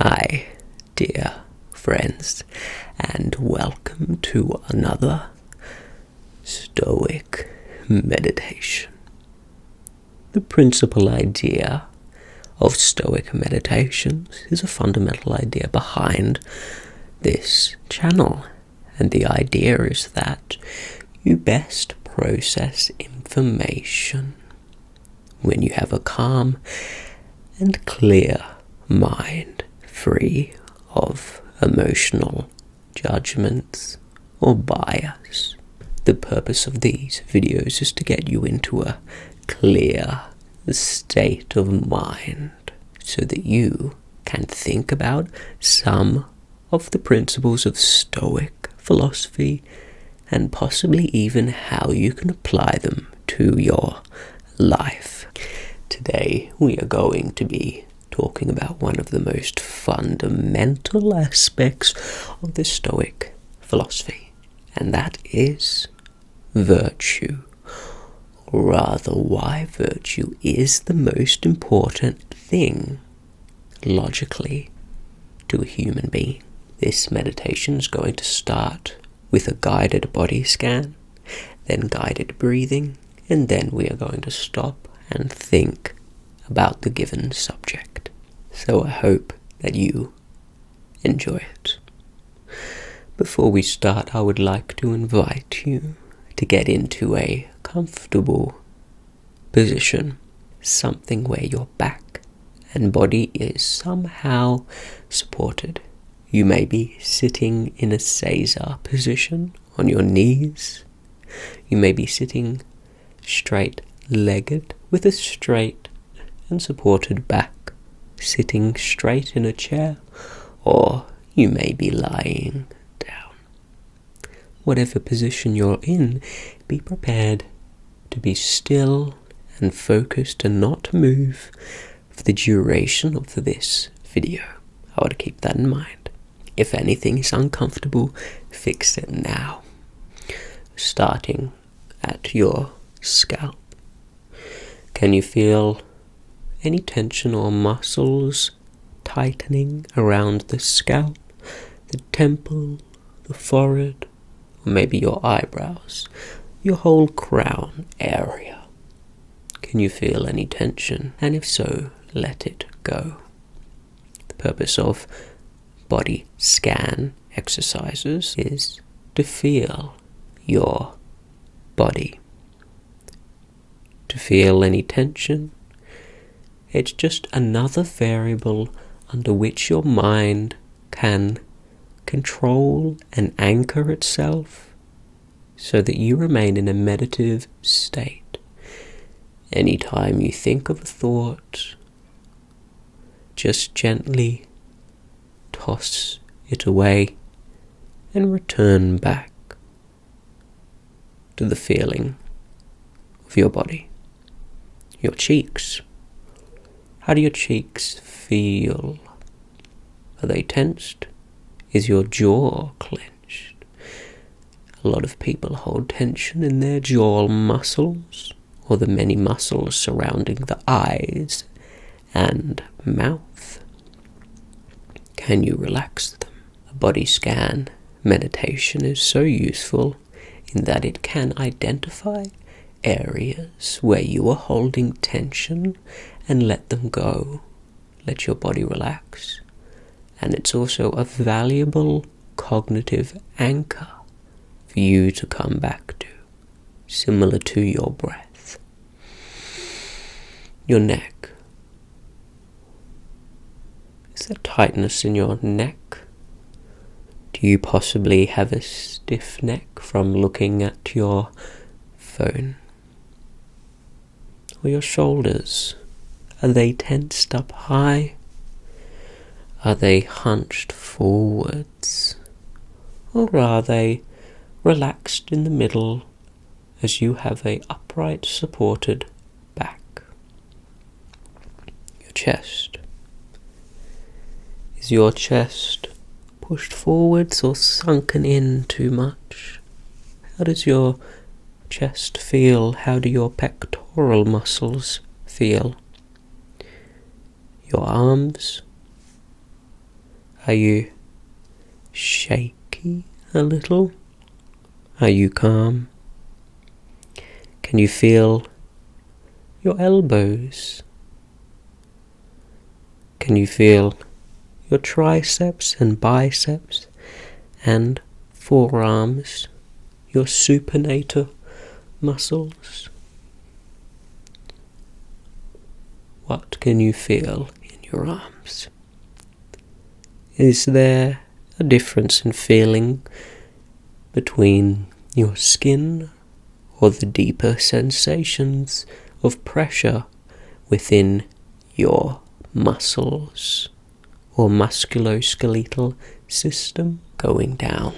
Hi, dear friends, and welcome to another Stoic meditation. The principal idea of Stoic meditations is a fundamental idea behind this channel, and the idea is that you best process information when you have a calm and clear mind, free of emotional judgments or bias. The purpose of these videos is to get you into a clear state of mind so that you can think about some of the principles of Stoic philosophy and possibly even how you can apply them to your life. Today we are going to be talking about one of the most fundamental aspects of the Stoic philosophy, and that is virtue. Or rather, why virtue is the most important thing, logically, to a human being. This meditation is going to start with a guided body scan, then guided breathing, and then we are going to stop and think about the given subject. So I hope that you enjoy it. Before we start, I would like to invite you to get into a comfortable position, something where your back and body is somehow supported. You may be sitting in a Caesar position on your knees. You may be sitting straight-legged with a straight and supported back, sitting straight in a chair, or you may be lying down. Whatever position you're in, be prepared to be still and focused and not move for the duration of this video. I would keep that in mind. If anything is uncomfortable, fix it now. Starting at your scalp. Can you feel any tension or muscles tightening around the scalp, the temple, the forehead, or maybe your eyebrows, your whole crown area? Can you feel any tension? And if so, let it go. The purpose of body scan exercises is to feel your body. To feel any tension, it's just another variable under which your mind can control and anchor itself so that you remain in a meditative state. Anytime you think of a thought, just gently toss it away and return back to the feeling of your body. Your cheeks. How do your cheeks feel? Are they tensed? Is your jaw clenched? A lot of people hold tension in their jaw muscles, or the many muscles surrounding the eyes and mouth. Can you relax them? A body scan meditation is so useful in that it can identify areas where you are holding tension and let them go. Let your body relax. And it's also a valuable cognitive anchor for you to come back to, similar to your breath. Your neck. Is there tightness in your neck? Do you possibly have a stiff neck from looking at your phone? Or your shoulders? Are they tensed up high? Are they hunched forwards? Or are they relaxed in the middle as you have a upright supported back? Your chest. Is your chest pushed forwards or sunken in too much? How does your chest feel? How do your pectoral muscles feel? Your arms, Are you shaky a little? Are you calm? Can you feel your elbows? Can you feel your triceps and biceps and forearms, your supinator muscles? What can you feel in your arms? Is there a difference in feeling between your skin or the deeper sensations of pressure within your muscles or musculoskeletal system going down?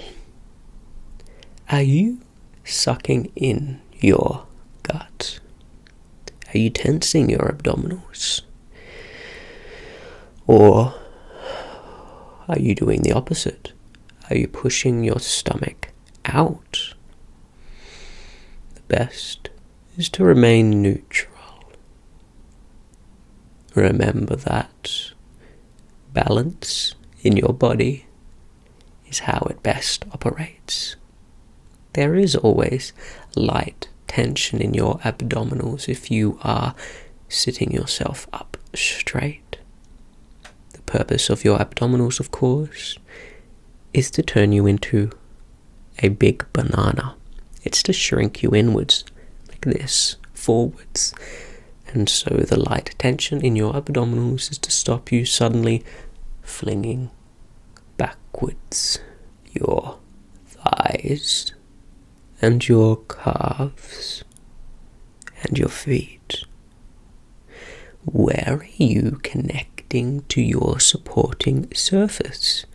Are you sucking in your gut? Are you tensing your abdominals? Or are you doing the opposite? Are you pushing your stomach out? The best is to remain neutral. Remember that balance in your body is how it best operates. There is always light tension in your abdominals if you are sitting yourself up straight. The purpose of your abdominals, of course, is to turn you into a big banana. It's to shrink you inwards, like this, forwards. And so the light tension in your abdominals is to stop you suddenly flinging backwards. Your thighs and your calves and your feet. Where are you connecting to your supporting surface?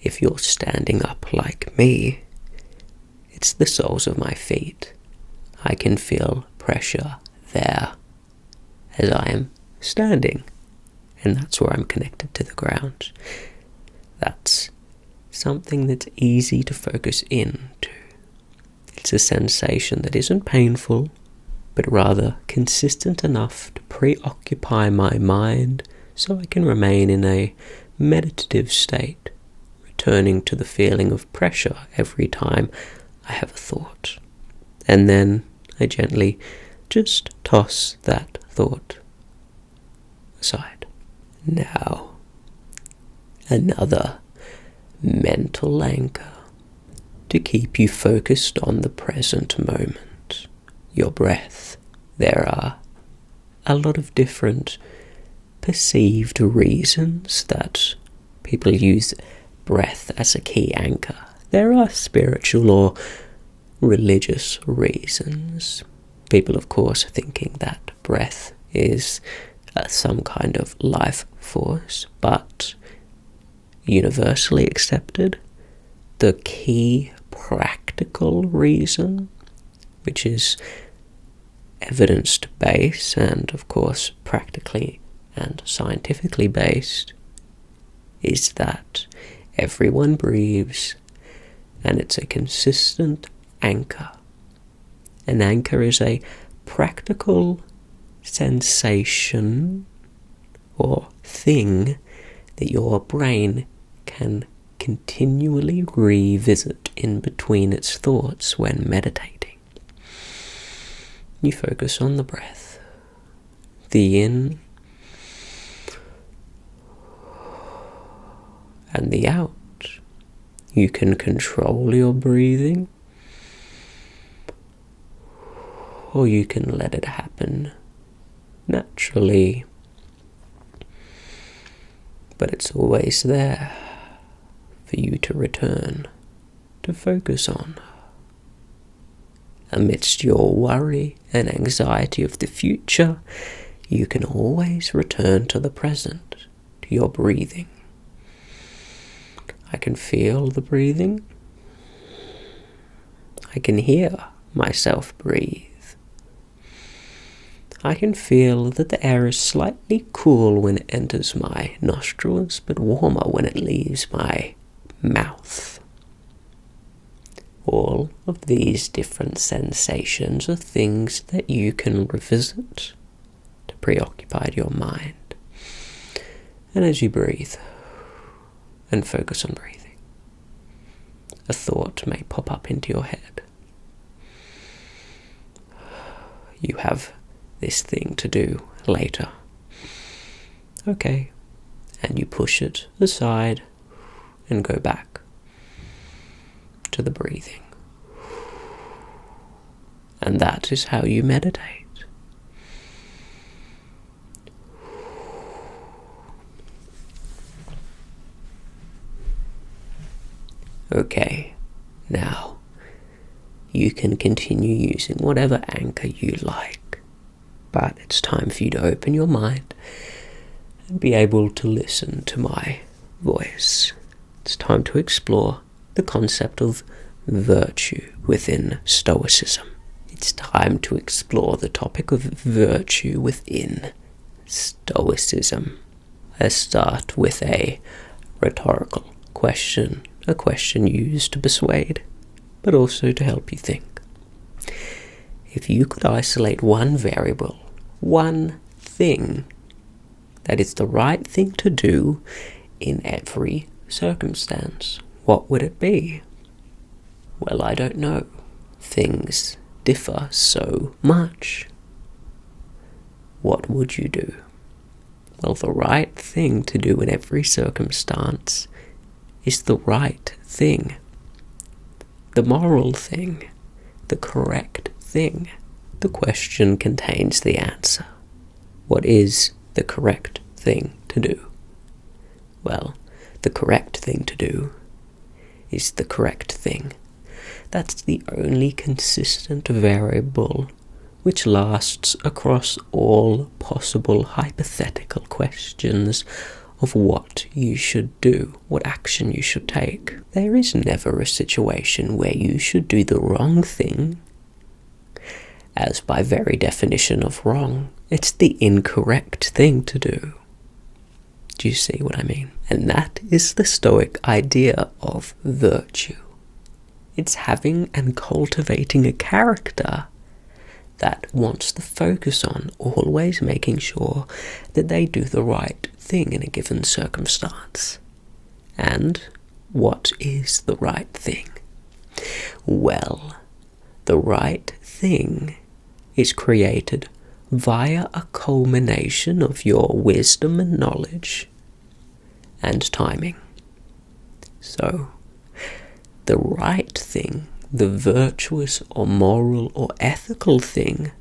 If you're standing up like me, it's the soles of my feet. I can feel pressure there as I am standing, and that's where I'm connected to the ground. That's something that's easy to focus into. It's a sensation that isn't painful, but rather consistent enough to preoccupy my mind so I can remain in a meditative state, returning to the feeling of pressure every time I have a thought. And then I gently just toss that thought aside. Now, another mental anchor to keep you focused on the present moment. Your breath. There are a lot of different perceived reasons that people use breath as a key anchor. There are spiritual or religious reasons. People, of course, are thinking that breath is some kind of life force, but universally accepted, the key practical reason, which is evidence-based and, of course, practically and scientifically based, is that everyone breathes and it's a consistent anchor. An anchor is a practical sensation or thing that your brain can continually revisit in between its thoughts when meditating. You focus on the breath, the in and the out. You can control your breathing, or you can let it happen naturally, but it's always there for you to return to focus on. Amidst your worry and anxiety of the future, you can always return to the present, to your breathing. I can feel the breathing. I can hear myself breathe. I can feel that the air is slightly cool when it enters my nostrils, but warmer when it leaves my mouth. All of these different sensations are things that you can revisit to preoccupy your mind. And as you breathe, and focus on breathing. A thought may pop up into your head. You have this thing to do later. Okay, and you push it aside and go back to the breathing. And that is how you meditate. Okay, now you can continue using whatever anchor you like, but it's time for you to open your mind and be able to listen to my voice. It's time to explore the concept of virtue within Stoicism. It's time to explore the topic of virtue within Stoicism. Let's start with a rhetorical question, a question used to persuade, but also to help you think. If you could isolate one variable, one thing that is the right thing to do in every circumstance, what would it be? Well, I don't know. Things differ so much. What would you do? Well, the right thing to do in every circumstance is the right thing. The moral thing. The correct thing. The question contains the answer. What is the correct thing to do? Well, the correct thing to do is the correct thing. That's the only consistent variable which lasts across all possible hypothetical questions of what you should do, what action you should take. There is never a situation where you should do the wrong thing, as by very definition of wrong, it's the incorrect thing to do. Do you see what I mean? And that is the Stoic idea of virtue. It's having and cultivating a character that wants to focus on always making sure that they do the right thing in a given circumstance. And what is the right thing? Well, the right thing is created via a culmination of your wisdom and knowledge and timing. So, the right thing, the virtuous or moral or ethical thing,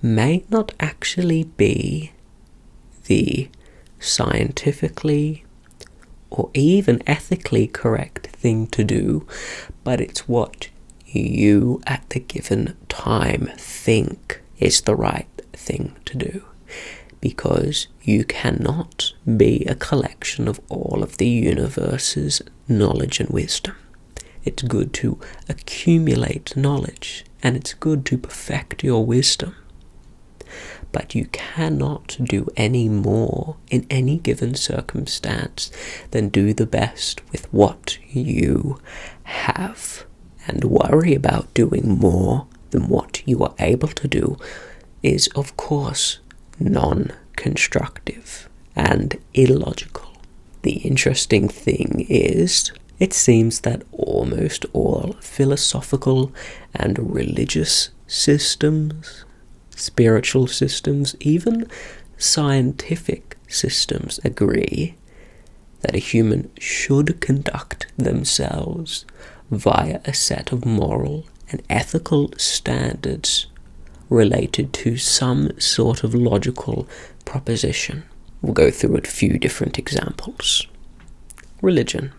may not actually be the scientifically or even ethically correct thing to do, but it's what you at the given time think is the right thing to do, because you cannot be a collection of all of the universe's knowledge and wisdom. It's good to accumulate knowledge, and it's good to perfect your wisdom. But you cannot do any more in any given circumstance than do the best with what you have. And worry about doing more than what you are able to do is, of course, non-constructive and illogical. The interesting thing is, it seems that almost all philosophical and religious systems, spiritual systems, even scientific systems agree that a human should conduct themselves via a set of moral and ethical standards related to some sort of logical proposition. We'll go through a few different examples. Religion.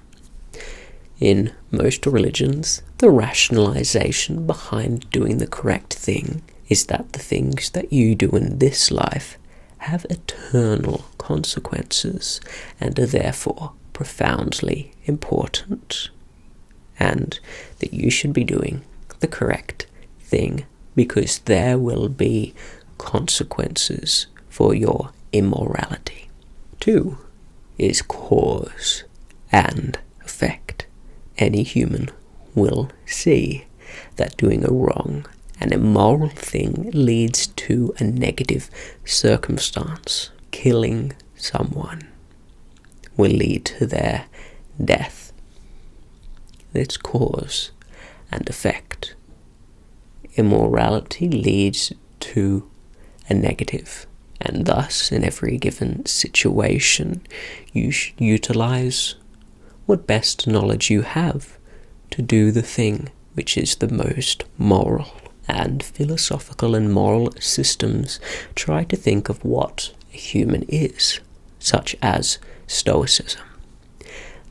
In most religions, the rationalization behind doing the correct thing is that the things that you do in this life have eternal consequences and are therefore profoundly important, and that you should be doing the correct thing because there will be consequences for your immorality. 2 is cause and effect. Any human will see that doing a wrong and immoral thing leads to a negative circumstance. Killing someone will lead to their death. It's cause and effect. Immorality leads to a negative, and thus in every given situation you should utilize what best knowledge you have to do the thing which is the most moral. And philosophical and moral systems try to think of what a human is, such as Stoicism.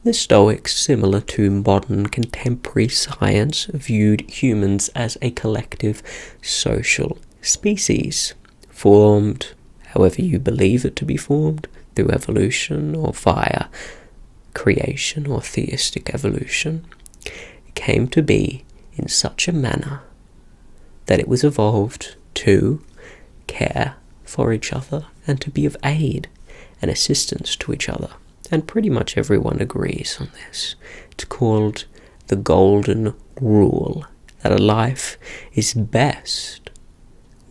The Stoics, similar to modern contemporary science, viewed humans as a collective social species, formed however you believe it to be formed, through evolution or via creation or theistic evolution. It came to be in such a manner that it was evolved to care for each other and to be of aid and assistance to each other. And pretty much everyone agrees on this. It's called the golden rule, that a life is best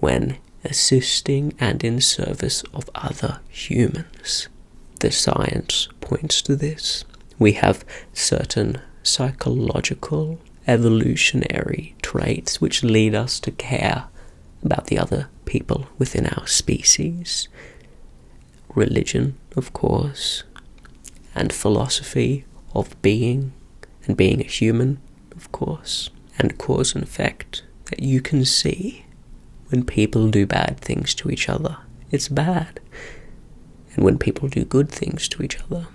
when assisting and in service of other humans. The science points to this. We have certain psychological, evolutionary traits which lead us to care about the other people within our species. Religion, of course, and philosophy of being, and being a human, of course, and cause and effect that you can see when people do bad things to each other. It's bad. And when people do good things to each other,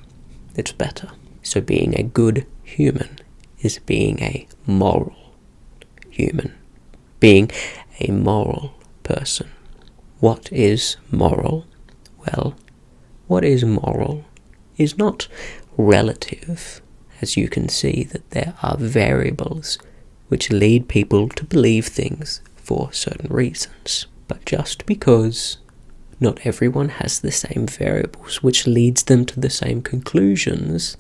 it's better. So being a good human is being a moral human, being a moral person. What is moral? Well, what is moral is not relative, as you can see that there are variables which lead people to believe things for certain reasons. But just because not everyone has the same variables which leads them to the same conclusions,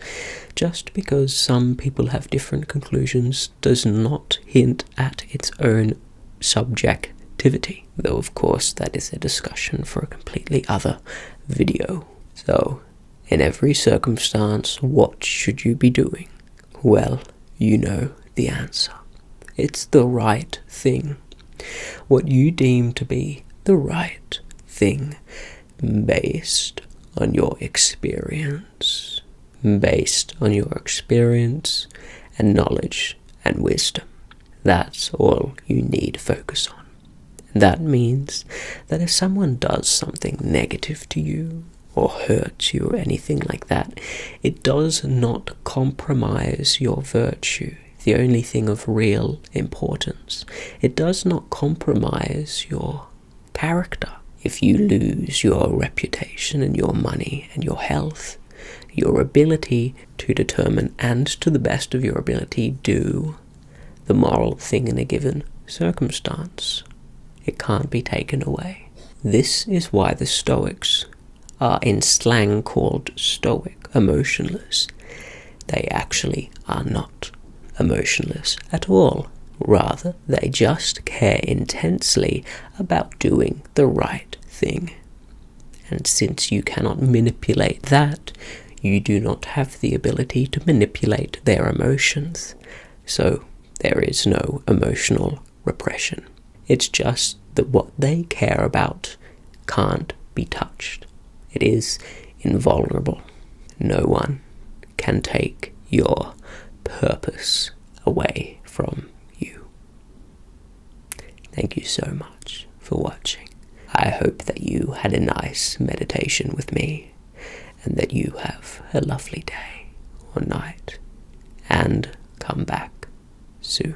just because some people have different conclusions does not hint at its own subjectivity. Though of course that is a discussion for a completely other video. So, in every circumstance, what should you be doing? Well, you know the answer. It's the right thing. What you deem to be the right thing, based on your experience, and knowledge and wisdom. That's all you need to focus on. That means that if someone does something negative to you, or hurts you, or anything like that, it does not compromise your virtue, the only thing of real importance. It does not compromise your character. If you lose your reputation and your money and your health, your ability to determine and to the best of your ability do the moral thing in a given circumstance, it can't be taken away. This is why the Stoics are in slang called stoic, emotionless. They actually are not emotionless at all. Rather, they just care intensely about doing the right thing. And since you cannot manipulate that, you do not have the ability to manipulate their emotions. So there is no emotional repression. It's just that what they care about can't be touched. It is invulnerable. No one can take your purpose away from you. Thank you so much for watching. I hope that you had a nice meditation with me, and that you have a lovely day or night, and come back soon.